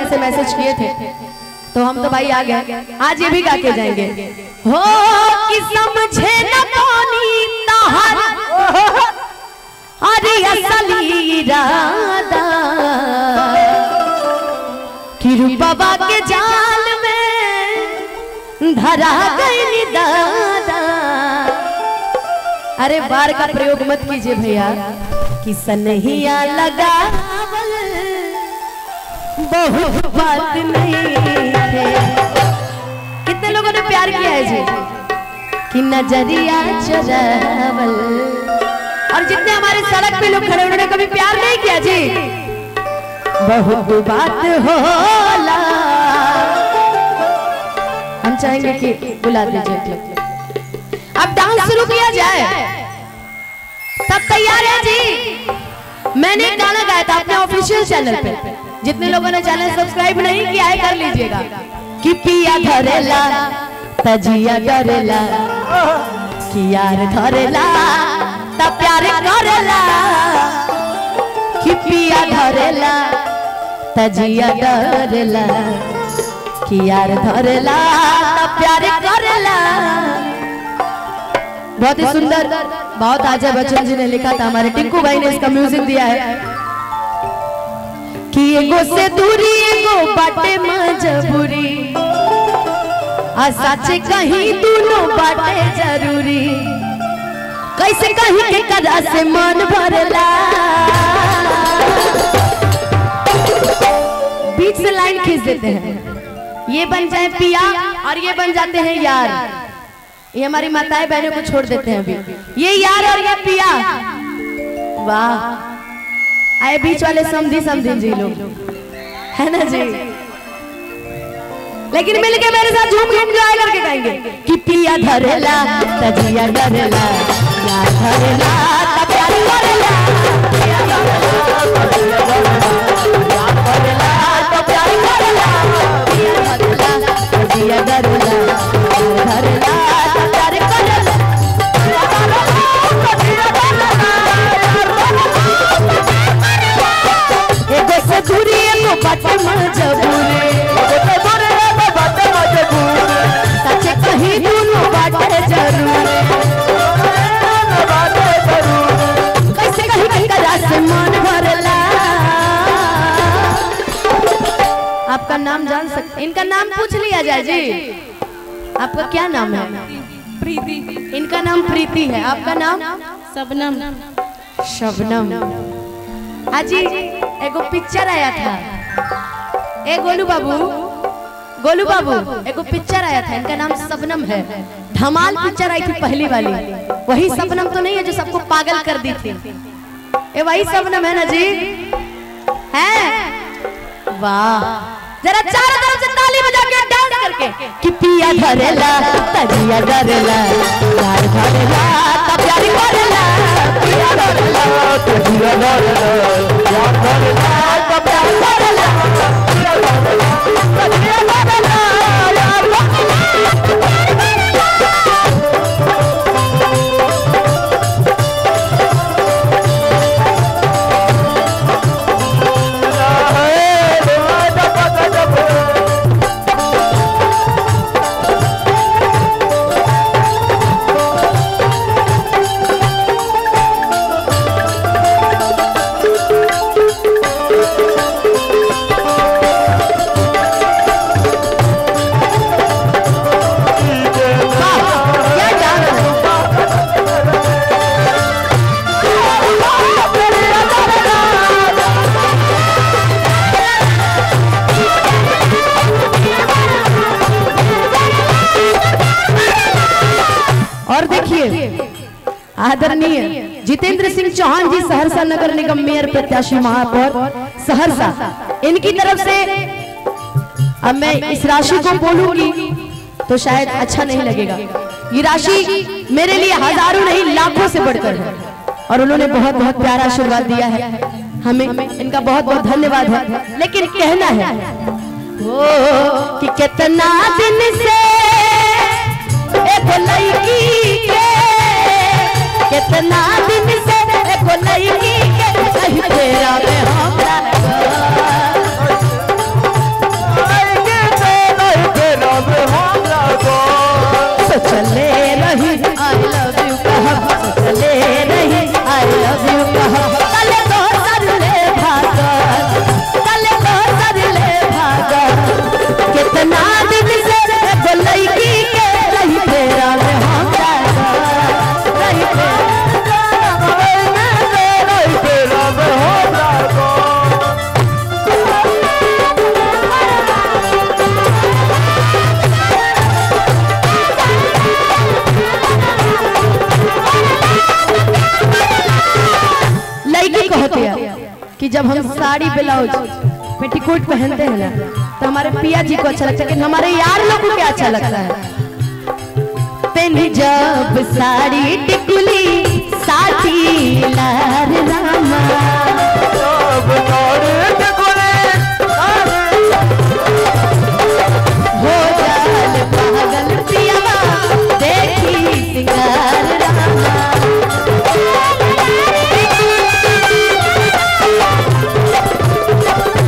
से मैसेज किए थे तो हम तो भाई आ गए, आज ये भी गा के जाएंगे। हो कि समझे न पानी ताहर अरे असली इरादा कि रूपा के जाल में धरा गई दादा। अरे बार का प्रयोग मत कीजिए भैया कि सनहिया लगा बहुत बात नहीं थे। कितने लोगों ने प्यार किया है जी कि नजरिया चुरावल, और जितने हमारे सड़क पे लोग खड़े उन्होंने कभी प्यार नहीं किया जी। बहुत बात होला, हम चाहेंगे कि बुला दीजिए। अब डांस शुरू किया जाए, सब तैयार है जी। मैंने गाना गाया था अपने ऑफिशियल चैनल पे, जितने लोगों ने चैनल सब्सक्राइब नहीं किया है कर लीजिएगा। कि पिया धरेला तजिया डरेला, कि यार धरेला तब प्यार करेला, कि पिया धरेला तजिया डरेला, कि यार धरेला तब प्यार करेला। बहुत ही सुंदर, बहुत आजा बच्चन जी ने लिखा था, हमारे टिंकू भाई ने इसका म्यूजिक दिया है। कि एगो से दूरी एगो बाटे मजबूरी, आ सच कहीं दोनों बाटे जरूरी, कैसे कहीं के कदा से मन भरला। बीच से लाइन खींच देते हैं, ये बन जाए पिया और ये बन जाते हैं यार। ये हमारी माताएं बहनों को छोड़ देते हैं अभी, ये यार और ये पिया। वाह, आए बीच वाले समझी समझी जी लोग, है ना जी। लेकिन मिलके मेरे साथ झूम झूम एंजॉय करके गाएंगे। कि पिया धरेला तजिया डरेला, यार धरेला तब प्यार करेला, पिया धरेला तजिया डरेला, यार धरेला तब प्यार करेला, पिया धरेला तजिया डरेला, यार धरेला तब प्यार करेला, पिया धरेला तजिया डरेला, एगो से दूरी एगो बाटे मजबूरी, सच कहीं दोनों बाटे जरूरी, कैसे कहीं कदा से मन भरला। आपका नाम जान सकते, इनका नाम पूछ लिया जाए जी। आपका क्या नाम है? प्रीति। इनका नाम प्रीति है, आपका नाम? शबनम। शबनम। आज एगो पिक्चर आया था, ए गोलू बाबू, गोलू बाबू एगो पिक्चर आया था, इनका नाम शबनम है। धमाल पिक्चर आई थी पहली वाली, वही शबनम तो नहीं है जो सबको पागल कर दी थी, ये वही शबनम है ना जी, है? वाह, जरा चारों तरफ से ताली बजा के डांस करके। कि पिया धरेला तजिया डरेला, यार धरेला तब प्यार करेला, पिया धरेला तजिया डरेला, यार धरेला तब प्यार करेला, पिया धरेला तजिया डरेला, यार आदरणीय जितेंद्र सिंह चौहान जी, सहरसा नगर निगम मेयर प्रत्याशी महापौर सहरसा, इनकी तरफ से अब मैं इस राशि को बोलूंगी तो शायद अच्छा नहीं लगेगा। ये राशि मेरे लिए हजारों नहीं लाखों से बढ़कर है और उन्होंने बहुत बहुत प्यारा आशीर्वाद दिया है, हमें इनका बहुत बहुत धन्यवाद है। लेकिन कहना है कि कितना दिन से एक लड़की के, कितना दिन से एक लड़की के कहीं तेरा में हमरा ब्लाउज पेटीकोट पहनते हैं ना तो हमारे पिया जी को अच्छा लगता है, लेकिन हमारे यार लोग को क्या अच्छा लगता है? पहनी जब साड़ी टिकुली साथी लार रामा, हो जाल पागल पियावा देखी सिंगार रामा।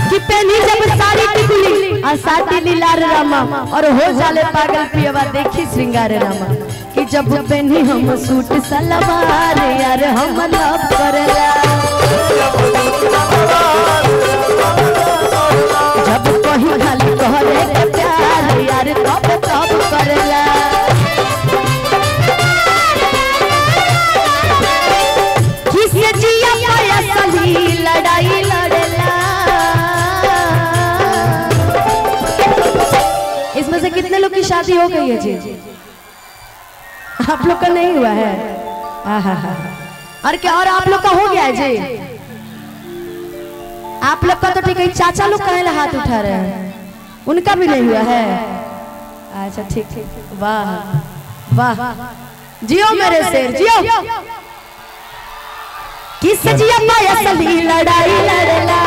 कि पहनी जब साड़ी टिकुली और साथी लीलार रामा और हो जाले पागल पियावा देखी श्रृंगार रामा। कि जब पहनी हम सूट सलवार यार हम लव करला, जब कहीं खाली कहरे के प्यार यार तब तब करला। किसे जिया पाया सही लड़ाई लड़ला। इसमें से कितने लोग की शादी हो गई है जी? आप लोग का नहीं हुआ है? और क्या, और आप लोग का हो गया है जी? आप लोग का तो ठीक है, चाचा लोग कहीं हाथ उठा रहे हैं, उनका भी नहीं हुआ है? अच्छा ठीक ठीक, वाह वाह, जियो मेरे शेर जियो। किस जिया पाया सभी लड़ाई लड़ला,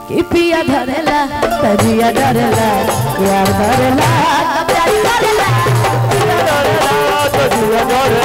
कि पिया धरला तजिया डरला यार धरला तजिया डरला